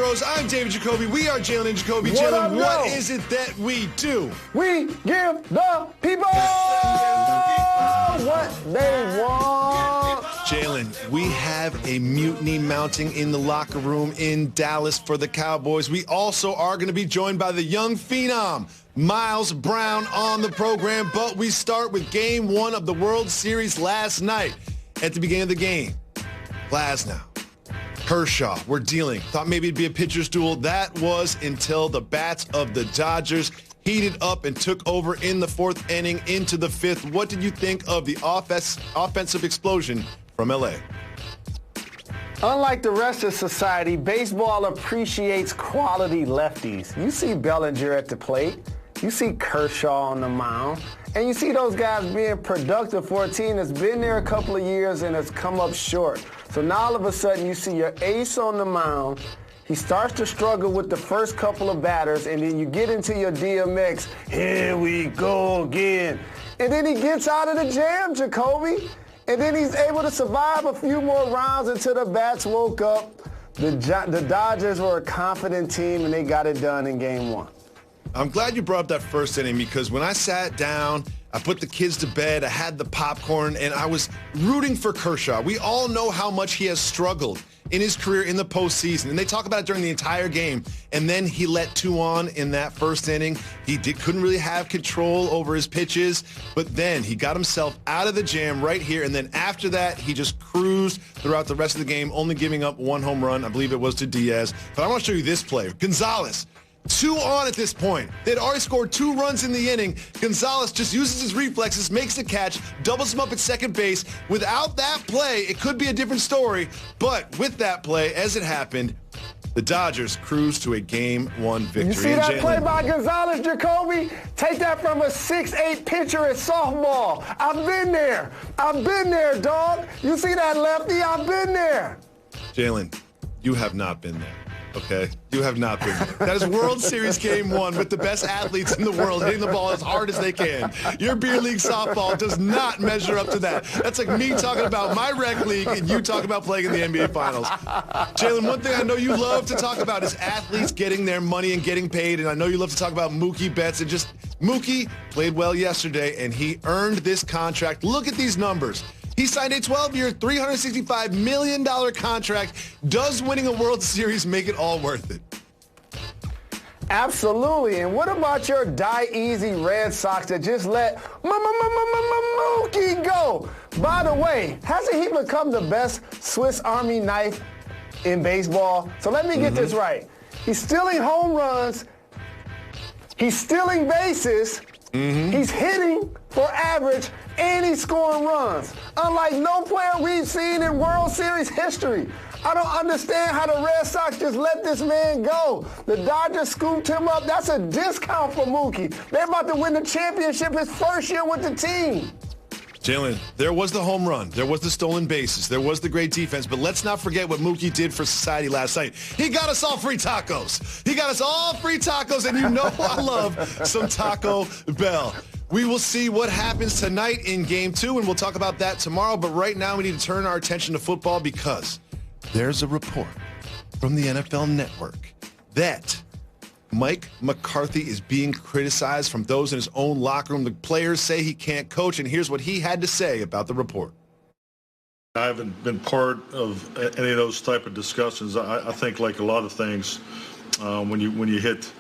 Bros. I'm David Jacoby. We are Jalen Jacoby. Jalen, what is it that we do? We give the people what they want. Jalen, we have a mutiny mounting in the locker room in Dallas for the Cowboys. We also are going to be joined by the young phenom, Miles Brown, on the program. But we start with Game 1 of the World Series last night. At the beginning of the game, Glasnow, Kershaw were dealing. Thought maybe it'd be a pitcher's duel. That was until the bats of the Dodgers heated up and took over in the fourth inning into the fifth. What did you think of the offensive explosion from LA? Unlike the rest of society, baseball appreciates quality lefties. You see Bellinger at the plate. You see Kershaw on the mound. And you see those guys being productive for a team that's been there a couple of years and has come up short. So now all of a sudden you see your ace on the mound. He starts to struggle with the first couple of batters, and then you get into your DMX. Here we go again. And then he gets out of the jam, Jacoby. And then he's able to survive a few more rounds until the bats woke up. The Dodgers were a confident team, and they got it done in Game 1. I'm glad you brought up that first inning because when I sat down, I put the kids to bed, I had the popcorn, and I was rooting for Kershaw. We all know how much he has struggled in his career in the postseason, and they talk about it during the entire game. And then he let two on in that first inning. He couldn't really have control over his pitches, but then he got himself out of the jam right here, and then after that, he just cruised throughout the rest of the game, only giving up one home run. I believe it was to Diaz. But I want to show you this play. Gonzalez. 2 on at this point. They'd already scored 2 runs in the inning. Gonzalez just uses his reflexes, makes the catch, doubles him up at second base. Without that play, it could be a different story. But with that play, as it happened, the Dodgers cruised to a Game 1 victory. You see that play by Gonzalez, Jacoby? Take that from a 6'8" pitcher at softball. I've been there. I've been there, dog. You see that lefty? I've been there. Jalen, you have not been there. Okay? You have not been there. That is World Series Game 1 with the best athletes in the world hitting the ball as hard as they can. Your beer league softball does not measure up to that. That's like me talking about my rec league and you talking about playing in the NBA Finals. Jalen, one thing I know you love to talk about is athletes getting their money and getting paid, and I know you love to talk about Mookie Betts. And just Mookie played well yesterday, and he earned this contract. Look at these numbers. He signed a 12-year, $365 million contract. Does winning a World Series make it all worth it? Absolutely. And what about your die-easy Red Sox that just let Mookie go? By the way, hasn't he become the best Swiss Army knife in baseball? So let me get this right. He's stealing home runs. He's stealing bases. He's hitting for average, and he's scoring runs. Unlike no player we've seen in World Series history. I don't understand how the Red Sox just let this man go. The Dodgers scooped him up. That's a discount for Mookie. They're about to win the championship his first year with the team. Jalen, there was the home run. There was the stolen bases. There was the great defense. But let's not forget what Mookie did for society last night. He got us all free tacos. He got us all free tacos, and you know I love some Taco Bell. We will see what happens tonight in Game 2, and we'll talk about that tomorrow. But right now we need to turn our attention to football because there's a report from the NFL Network that Mike McCarthy is being criticized from those in his own locker room. The players say he can't coach, and here's what he had to say about the report. I haven't been part of any of those type of discussions. I think like a lot of things, when you hit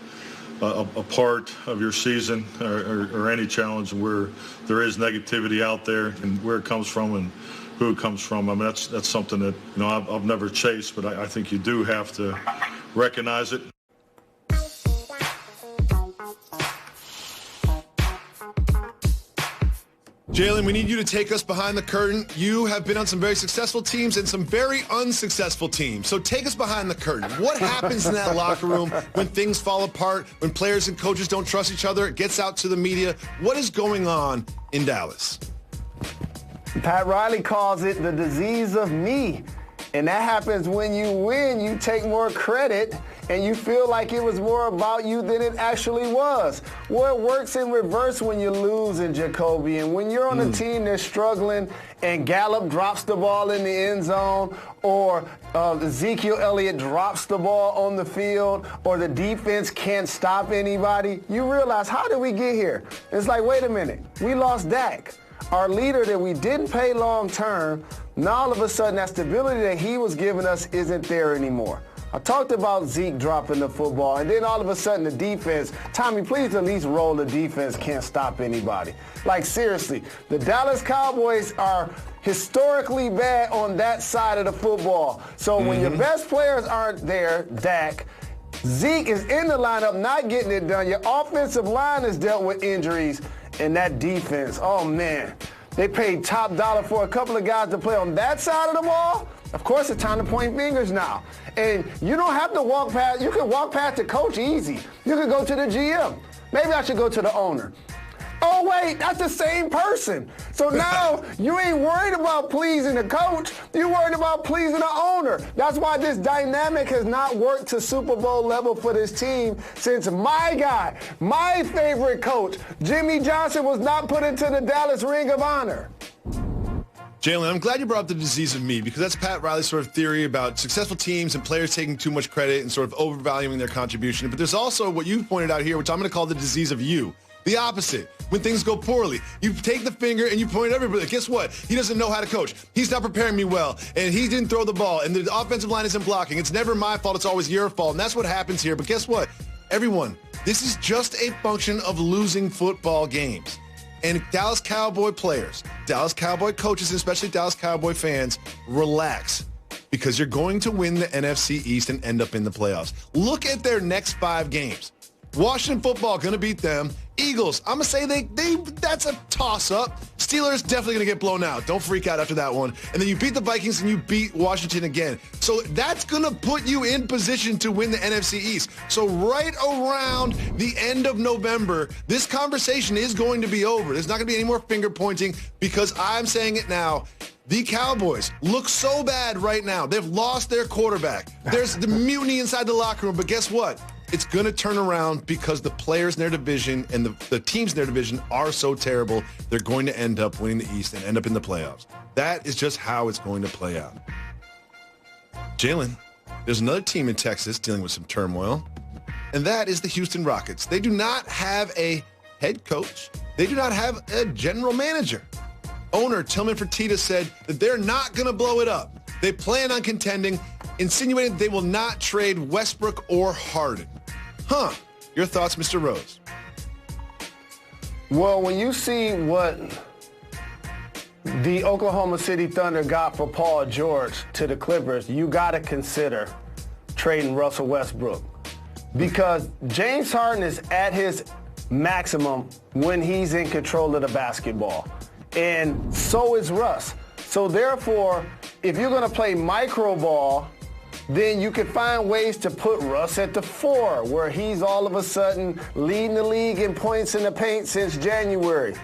a part of your season or any challenge where there is negativity out there and where it comes from and who it comes from, I mean, that's something that, you know, I've never chased, but I think you do have to recognize it. Jalen, we need you to take us behind the curtain. You have been on some very successful teams and some very unsuccessful teams. So take us behind the curtain. What happens in that locker room when things fall apart, when players and coaches don't trust each other? It gets out to the media. What is going on in Dallas? Pat Riley calls it the disease of me. And that happens when you win. You take more credit and you feel like it was more about you than it actually was. Well, it works in reverse when you lose in Jacoby, and when you're on a team that's struggling and Gallup drops the ball in the end zone, or Ezekiel Elliott drops the ball on the field, or the defense can't stop anybody, you realize, how did we get here? It's like, wait a minute, we lost Dak, our leader that we didn't pay long term. Now all of a sudden that stability that he was giving us isn't there anymore. I talked about Zeke dropping the football, and then all of a sudden the defense, Tommy, please at least roll the defense, can't stop anybody. Like, seriously, the Dallas Cowboys are historically bad on that side of the football. So when your best players aren't there, Dak, Zeke is in the lineup not getting it done. Your offensive line has dealt with injuries, and that defense, oh man, they paid top dollar for a couple of guys to play on that side of the ball. Of course, it's time to point fingers now. And you don't have to walk past, you can walk past the coach easy. You can go to the GM. Maybe I should go to the owner. Oh, wait, that's the same person. So now you ain't worried about pleasing the coach. You're worried about pleasing the owner. That's why this dynamic has not worked to Super Bowl level for this team since my guy, my favorite coach, Jimmy Johnson, was not put into the Dallas Ring of Honor. Jalen, I'm glad you brought up the disease of me, because that's Pat Riley's sort of theory about successful teams and players taking too much credit and sort of overvaluing their contribution. But there's also what you pointed out here, which I'm going to call the disease of you. The opposite. When things go poorly, you take the finger and you point at everybody. Guess what? He doesn't know how to coach. He's not preparing me well, and he didn't throw the ball, and the offensive line isn't blocking. It's never my fault. It's always your fault, and that's what happens here. But guess what? Everyone, this is just a function of losing football games. And Dallas Cowboy players, Dallas Cowboy coaches, and especially Dallas Cowboy fans, relax, because you're going to win the NFC East and end up in the playoffs. Look at their next 5 games. Washington football going to beat them. Eagles, I'm going to say that's a toss-up. Steelers definitely going to get blown out. Don't freak out after that one. And then you beat the Vikings and you beat Washington again. So that's going to put you in position to win the NFC East. So right around the end of November, this conversation is going to be over. There's not going to be any more finger pointing, because I'm saying it now. The Cowboys look so bad right now. They've lost their quarterback. There's the mutiny inside the locker room. But guess what? It's going to turn around, because the players in their division and the teams in their division are so terrible. They're going to end up winning the East and end up in the playoffs. That is just how it's going to play out. Jalen, there's another team in Texas dealing with some turmoil, and that is the Houston Rockets. They do not have a head coach. They do not have a general manager. Owner Tillman Fertitta said that they're not going to blow it up. They plan on contending, insinuating they will not trade Westbrook or Harden. Your thoughts, Mr. Rose? Well, when you see what the Oklahoma City Thunder got for Paul George to the Clippers, you got to consider trading Russell Westbrook, because James Harden is at his maximum when he's in control of the basketball, and so is Russ. So therefore, if you're going to play micro ball, then you can find ways to put Russ at the 4, where he's all of a sudden leading the league in points in the paint since January.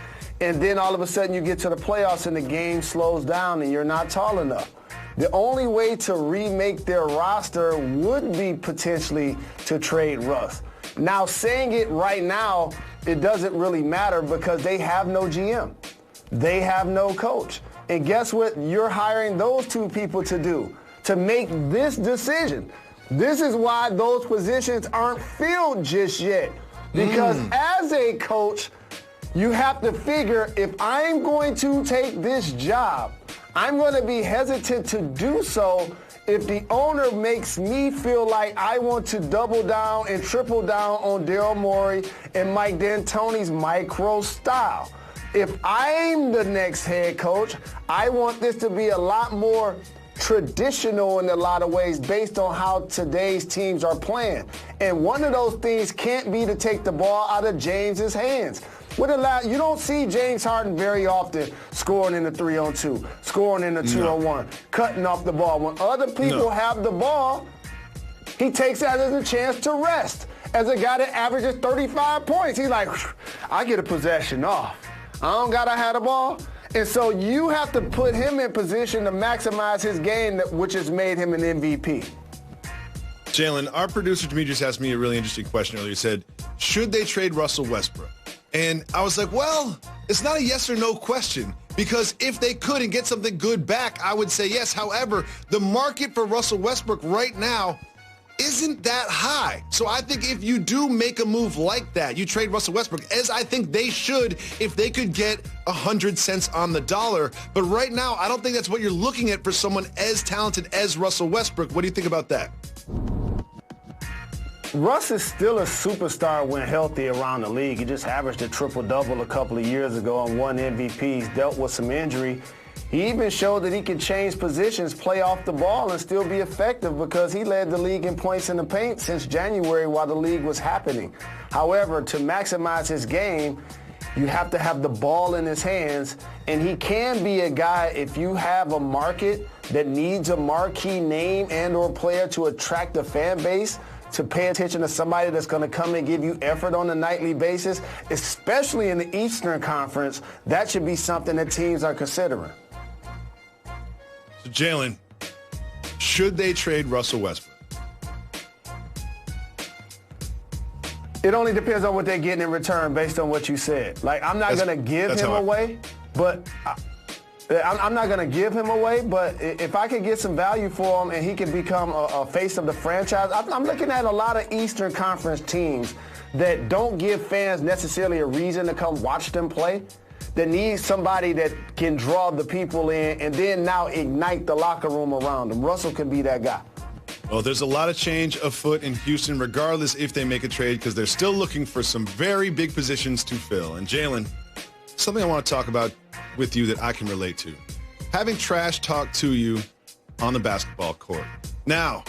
And then all of a sudden you get to the playoffs and the game slows down and you're not tall enough. The only way to remake their roster would be potentially to trade Russ. Now, saying it right now, it doesn't really matter, because they have no GM. They have no coach. And guess what you're hiring those 2 people to do? To make this decision. This is why those positions aren't filled just yet. Because as a coach, you have to figure, if I'm going to take this job, I'm going to be hesitant to do so if the owner makes me feel like I want to double down and triple down on Daryl Morey and Mike D'Antoni's micro style. If I'm the next head coach, I want this to be a lot more traditional in a lot of ways, based on how today's teams are playing. And one of those things can't be to take the ball out of James's hands. You don't see James Harden very often scoring in the 3-on-2, scoring in the 2-on-1, cutting off the ball. When other people have the ball, he takes that as a chance to rest. As a guy that averages 35 points, he's like, I get a possession off. I don't got to have the ball. And so you have to put him in position to maximize his game, which has made him an MVP. Jalen, our producer Demetrius asked me a really interesting question earlier. He said, should they trade Russell Westbrook? And I was like, well, it's not a yes or no question, because if they could and get something good back, I would say yes. However, the market for Russell Westbrook right now isn't that high. So I think if you do make a move like that, you trade Russell Westbrook, as I think they should if they could get 100 cents on the dollar. But right now, I don't think that's what you're looking at for someone as talented as Russell Westbrook. What do you think about that? Russ is still a superstar when healthy around the league. He just averaged a triple-double a couple of years ago and won MVP. He's dealt with some injury. He even showed that he can change positions, play off the ball, and still be effective, because he led the league in points in the paint since January while the league was happening. However, to maximize his game, you have to have the ball in his hands, and he can be a guy, if you have a market that needs a marquee name and or player to attract a fan base, to pay attention to somebody that's going to come and give you effort on a nightly basis, especially in the Eastern Conference. That should be something that teams are considering. So, Jalen, should they trade Russell Westbrook? It only depends on what they're getting in return based on what you said. Like, I'm not going to give him away, but I'm not going to give him away, but if I could get some value for him and he can become a face of the franchise, I'm looking at a lot of Eastern Conference teams that don't give fans necessarily a reason to come watch them play, that need somebody that can draw the people in and then now ignite the locker room around them. Russell can be that guy. Well, there's a lot of change afoot in Houston, regardless if they make a trade, because they're still looking for some very big positions to fill. And Jalen, something I want to talk about with you that I can relate to. Having trash talk to you on the basketball court. Now,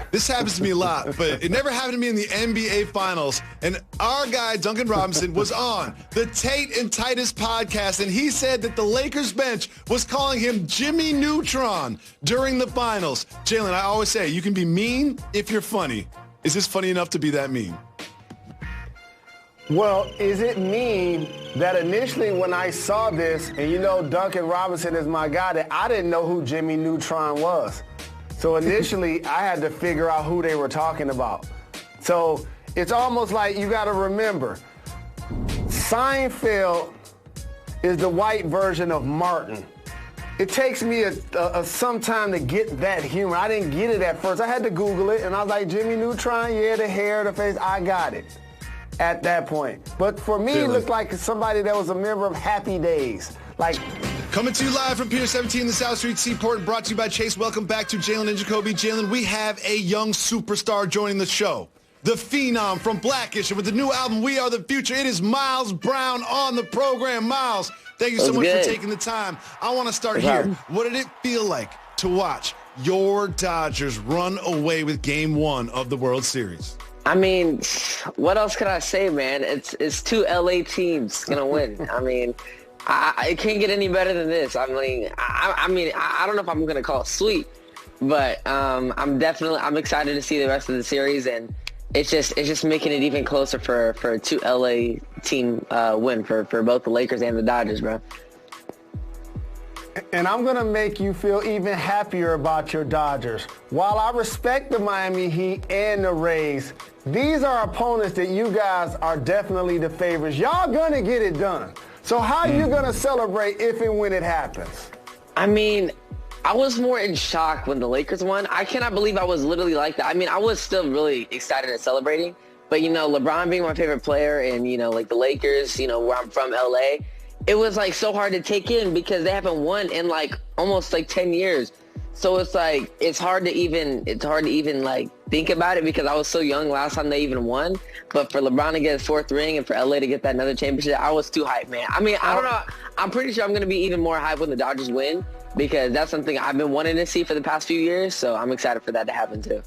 this happens to me a lot, but it never happened to me in the NBA Finals. And our guy, Duncan Robinson, was on the Tate and Titus podcast, and he said that the Lakers bench was calling him Jimmy Neutron during the Finals. Jalen, I always say, you can be mean if you're funny. Is this funny enough to be that mean? Well, is it mean that initially when I saw this, and you know Duncan Robinson is my guy, that I didn't know who Jimmy Neutron was. So initially I had to figure out who they were talking about. So it's almost like you got to remember, Seinfeld is the white version of Martin. It takes me some time to get that humor. I didn't get it at first. I had to Google it, and I was like, Jimmy Neutron, yeah, the hair, the face, I got it at that point. But for me, it looked like somebody that was a member of Happy Days. Like, coming to you live from Pier 17 in the South Street Seaport, brought to you by Chase. Welcome back to Jalen Jacoby. Jalen, we have a young superstar joining the show. The Phenom from Blackish, and with the new album, We Are the Future, it is Miles Brown on the program. Miles, thank you so much for taking the time. I want to start here. What did it feel like to watch your Dodgers run away with Game 1 of the World Series? I mean, what else can I say, man? It's two LA teams gonna win. I mean, it can't get any better than this. I mean, I don't know if I'm gonna call it sweet, but I'm excited to see the rest of the series, and it's just making it even closer for a two LA team win for both the Lakers and the Dodgers, bro. And I'm going to make you feel even happier about your Dodgers. While I respect the Miami Heat and the Rays, these are opponents that you guys are definitely the favorites. Y'all going to get it done. So how are you going to celebrate if and when it happens? I mean, I was more in shock when the Lakers won. I cannot believe I was literally like that. I mean, I was still really excited and celebrating. But, you know, LeBron being my favorite player and, you know, like the Lakers, you know, where I'm from, LA, it was like so hard to take in because they haven't won in like almost like 10 years. So it's like, it's hard to even like think about it because I was so young last time they even won. But for LeBron to get his fourth ring and for LA to get that another championship, I was too hyped, man. I mean, I don't know. I'm pretty sure I'm going to be even more hyped when the Dodgers win because that's something I've been wanting to see for the past few years. So I'm excited for that to happen too.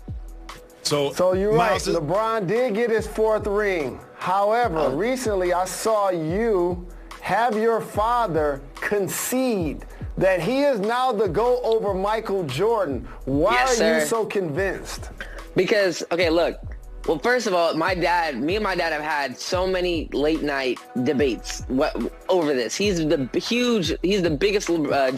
So you're right. LeBron did get his fourth ring. However, recently I saw you have your father concede that he is now the GOAT over Michael Jordan. Why are you so convinced? Because, okay, look. Well, first of all, me and my dad have had so many late night debates over this. He's the biggest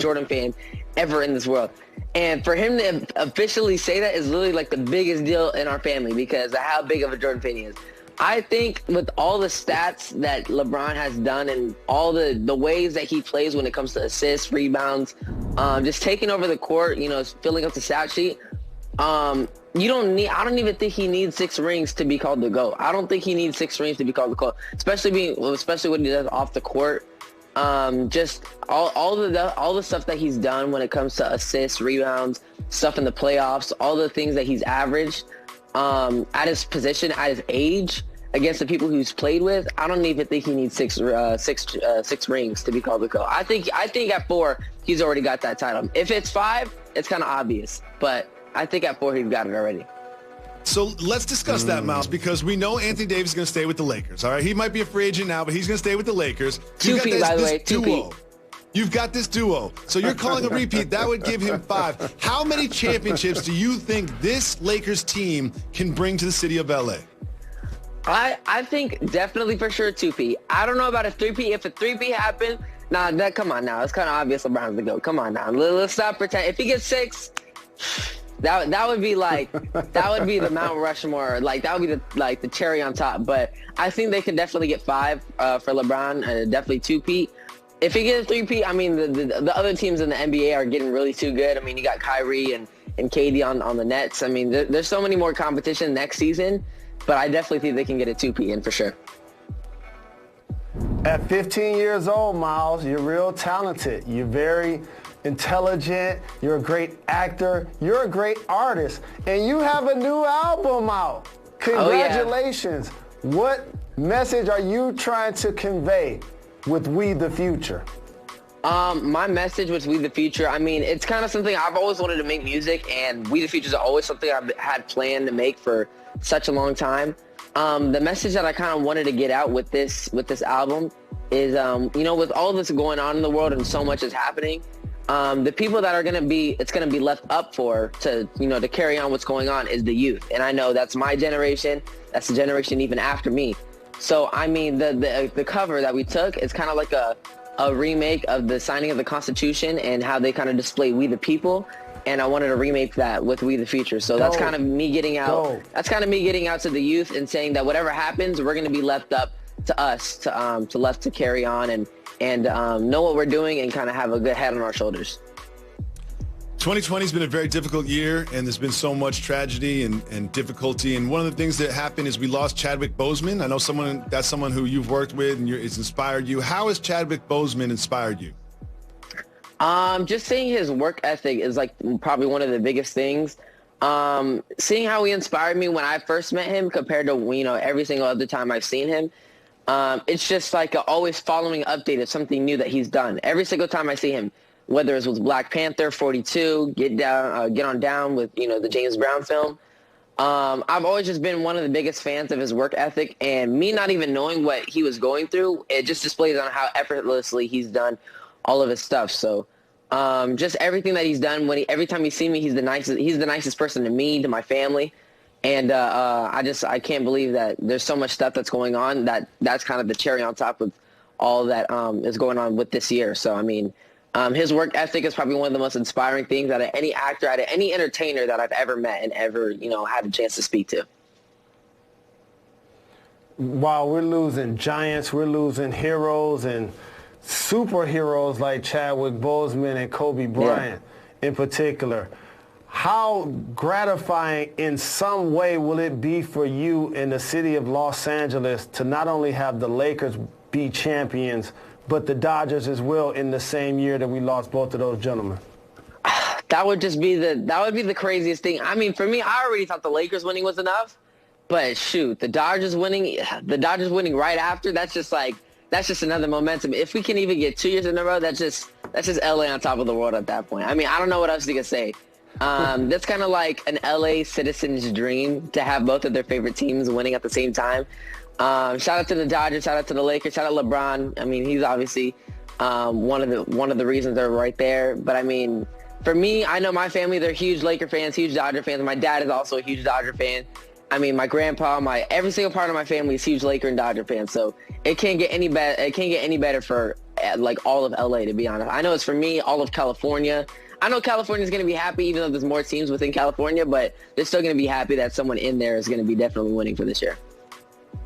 Jordan fan ever in this world. And for him to officially say that is literally like the biggest deal in our family because of how big of a Jordan fan he is. I think with all the stats that LeBron has done and all the ways that he plays when it comes to assists, rebounds, just taking over the court, filling up the stat sheet, I don't even think he needs 6 rings to be called the GOAT. I don't think he needs 6 rings to be called the GOAT, especially what he does off the court. Just all the stuff that he's done when it comes to assists, rebounds, stuff in the playoffs, all the things that he's averaged at his position, at his age, against the people he's played with. I don't even think he needs 6 rings to be called the GOAT. I think at 4 he's already got that title. If it's 5, it's kind of obvious, but I think at 4 he's got it already. So let's discuss that, Miles, because we know Anthony Davis is going to stay with the Lakers. All right, he might be a free agent now, but he's going to stay with the Lakers. 2P, by the way, 2P. You've got this duo. So you're calling a repeat. That would give him 5. How many championships do you think this Lakers team can bring to the city of LA? I think definitely for sure 2P. I don't know about a 3P. If a 3P happened, come on now. It's kind of obvious LeBron's the GOAT. Come on now. Let's stop pretending. If he gets 6, that would be like, that would be the Mount Rushmore. Like, that would be the cherry on top. But I think they can definitely get 5 for LeBron, definitely 2P. If he gets a 3P, I mean, the other teams in the NBA are getting really too good. I mean, you got Kyrie and KD on the Nets. I mean, there's so many more competition next season, but I definitely think they can get a 2P in for sure. At 15 years old, Miles, you're real talented. You're very intelligent. You're a great actor. You're a great artist. And you have a new album out. Congratulations. Oh, yeah. What message are you trying to convey with We the Future? My message with We the Future, I mean, it's kind of something I've always wanted to make music, and We the Future is always something I've had planned to make for such a long time. The message that I kind of wanted to get out with this album is, with all this going on in the world and so much is happening, the people that it's going to be left up for to carry on what's going on is the youth. And I know that's my generation. That's the generation even after me. So, I mean, the cover that we took is kind of like a remake of the signing of the Constitution and how they kind of display We the People. And I wanted to remake that with We the Future. So that's kind of me getting out. That's kind of me getting out to the youth and saying that whatever happens, we're going to be left up to us to carry on and know what we're doing and kind of have a good head on our shoulders. 2020 has been a very difficult year, and there's been so much tragedy and difficulty. And one of the things that happened is we lost Chadwick Boseman. I know that's someone who you've worked with and it's inspired you. How has Chadwick Boseman inspired you? Just seeing his work ethic is like probably one of the biggest things. Seeing how he inspired me when I first met him compared to, every single other time I've seen him. It's just like always following update of something new that he's done. Every single time I see him, whether it's with Black Panther, 42, Get On Down with, the James Brown film. I've always just been one of the biggest fans of his work ethic, and me not even knowing what he was going through, it just displays on how effortlessly he's done all of his stuff. So just everything that he's done, every time you see me, he's the nicest person to me, to my family. And I can't believe that there's so much stuff that's going on that's kind of the cherry on top of all that is going on with this year. So, I mean, his work ethic is probably one of the most inspiring things out of any actor, out of any entertainer that I've ever met and ever, had a chance to speak to. While we're losing giants, we're losing heroes and superheroes like Chadwick Boseman and Kobe Bryant in particular. How gratifying in some way will it be for you in the city of Los Angeles to not only have the Lakers be champions, but the Dodgers as well in the same year that we lost both of those gentlemen? That would be the craziest thing. I mean, for me, I already thought the Lakers winning was enough, but shoot, the Dodgers winning right after, that's just another momentum. If we can even get 2 years in a row, that's just LA on top of the world at that point. I mean, I don't know what else you can say. That's kind of like an LA citizen's dream to have both of their favorite teams winning at the same time. Shout out to the Dodgers, shout out to the Lakers, shout out LeBron. I mean, he's obviously one of the reasons they're right there. But I mean, for me, I know my family, they're huge Laker fans, huge Dodger fans. My dad is also a huge Dodger fan. I mean, my grandpa, every single part of my family is huge Laker and Dodger fans. So it can't get any better. It can't get any better for like all of LA, to be honest. I know it's for me, all of California. I know California's going to be happy, even though there's more teams within California, but they're still going to be happy that someone in there is going to be definitely winning for this year.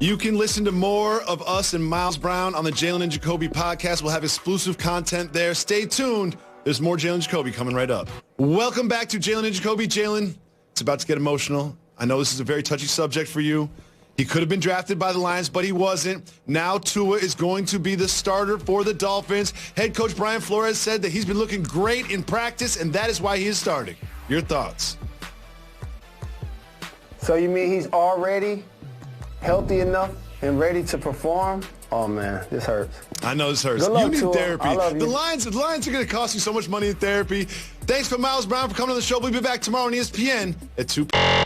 You can listen to more of us and Miles Brown on the Jalen and Jacoby podcast. We'll have exclusive content there. Stay tuned. There's more Jalen Jacoby coming right up. Welcome back to Jalen and Jacoby. Jalen, it's about to get emotional. I know this is a very touchy subject for you. He could have been drafted by the Lions, but he wasn't. Now Tua is going to be the starter for the Dolphins. Head coach Brian Flores said that he's been looking great in practice, and that is why he is starting. Your thoughts? So you mean he's already healthy enough and ready to perform? Oh, man, this hurts. I know this hurts. Good luck, You need Tua. therapy. I love you. The Lions are going to cost you so much money in therapy. Thanks for Miles Brown for coming on the show. We'll be back tomorrow on ESPN at 2 p.m.